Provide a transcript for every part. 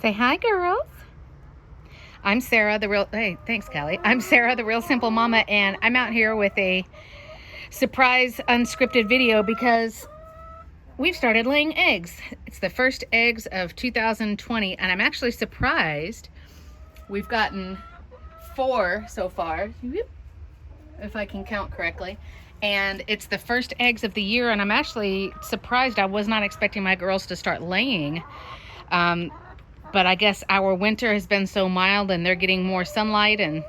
Say hi, girls. I'm Sarah, the real, hey, thanks, Callie. I'm Sarah, the Real Simple Mama, and I'm out here with a surprise unscripted video because we've started laying eggs. It's the first eggs of 2020, and I'm actually surprised. We've gotten 4 so far, if I can count correctly. And it's the first eggs of the year, and I'm actually surprised. I was not expecting my girls to start laying. But I guess our winter has been so mild and they're getting more sunlight and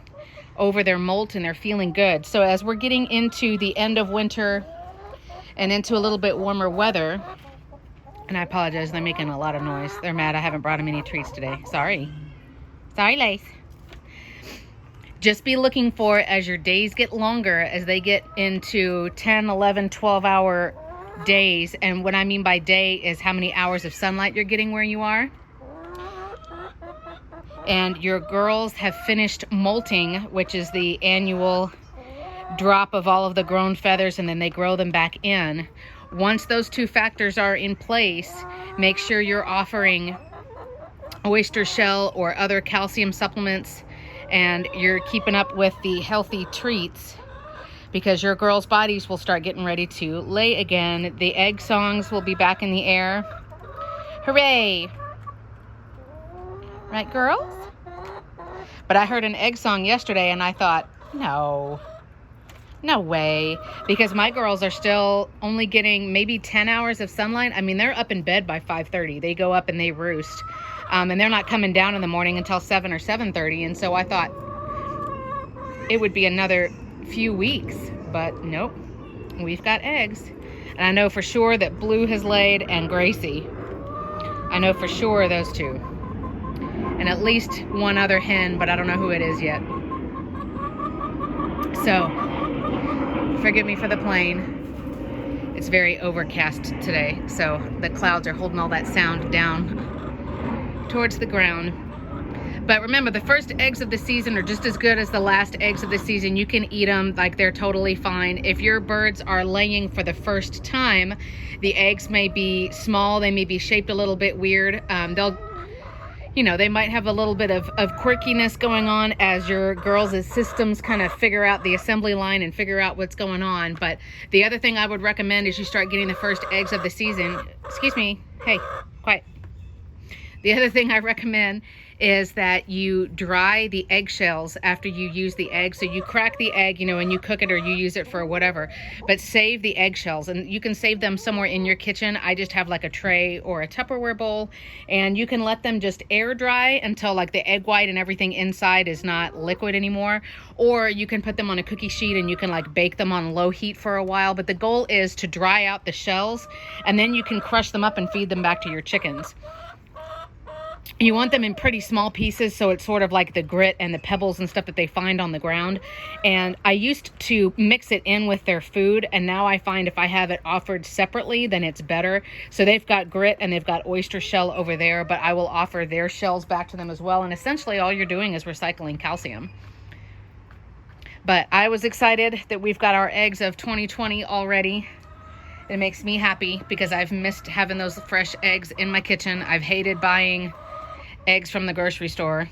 over their molt and they're feeling good. So as we're getting into the end of winter and into a little bit warmer weather, and I apologize, they're making a lot of noise. They're mad I haven't brought them any treats today. Sorry. Sorry, Lace. Just be looking for, as your days get longer, as they get into 10, 11, 12-hour days. And what I mean by day is how many hours of sunlight you're getting where you are. And your girls have finished molting, which is the annual drop of all of the grown feathers, and then they grow them back in. Once those 2 factors are in place, make sure you're offering oyster shell or other calcium supplements, and you're keeping up with the healthy treats, because your girls' bodies will start getting ready to lay again. The egg songs will be back in the air. Hooray! Right, girls? But I heard an egg song yesterday and I thought, no way. Because my girls are still only getting maybe 10 hours of sunlight. I mean, they're up in bed by 5:30. They go up and they roost. And they're not coming down in the morning until 7 or 7:30. And so I thought it would be another few weeks. But nope, we've got eggs. And I know for sure that Blue has laid and Gracie. I know for sure those 2. And at least one other hen, but I don't know who it is yet. So, forgive me for the plane. It's very overcast today, so the clouds are holding all that sound down towards the ground. But remember, the first eggs of the season are just as good as the last eggs of the season. You can eat them like they're totally fine. If your birds are laying for the first time, the eggs may be small, they may be shaped a little bit weird. They might have a little bit of quirkiness going on as your girls' systems kind of figure out the assembly line and figure out what's going on. But the other thing I would recommend is you start getting the first eggs of the season. Excuse me. Hey, quiet. The other thing I recommend is that you dry the eggshells after you use the egg. So you crack the egg, and you cook it or you use it for whatever, but save the eggshells, and you can save them somewhere in your kitchen. I just have like a tray or a Tupperware bowl, and you can let them just air dry until like the egg white and everything inside is not liquid anymore. Or you can put them on a cookie sheet and you can like bake them on low heat for a while. But the goal is to dry out the shells, and then you can crush them up and feed them back to your chickens. You want them in pretty small pieces, so it's sort of like the grit and the pebbles and stuff that they find on the ground. And I used to mix it in with their food, and now I find if I have it offered separately, then it's better. So they've got grit and they've got oyster shell over there, but I will offer their shells back to them as well. And essentially all you're doing is recycling calcium. But I was excited that we've got our eggs of 2020 already. It makes me happy because I've missed having those fresh eggs in my kitchen. I've hated buying eggs from the grocery store.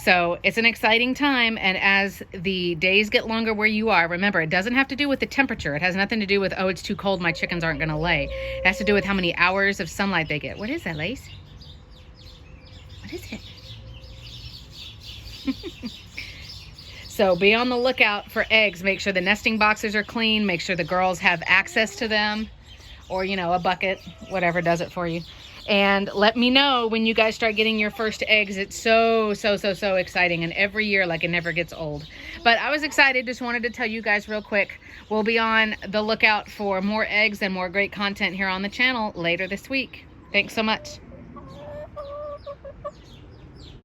So it's an exciting time, and as the days get longer where you are, remember, it doesn't have to do with the temperature. It has nothing to do with, oh, it's too cold, my chickens aren't going to lay. It has to do with how many hours of sunlight they get. What is that, Lace? What is it? So be on the lookout for eggs. Make sure the nesting boxes are clean. Make sure the girls have access to them, or, a bucket, whatever does it for you. And let me know when you guys start getting your first eggs. It's so exciting. And every year, like, it never gets old. But I was excited. Just wanted to tell you guys real quick. We'll be on the lookout for more eggs and more great content here on the channel later this week. Thanks so much.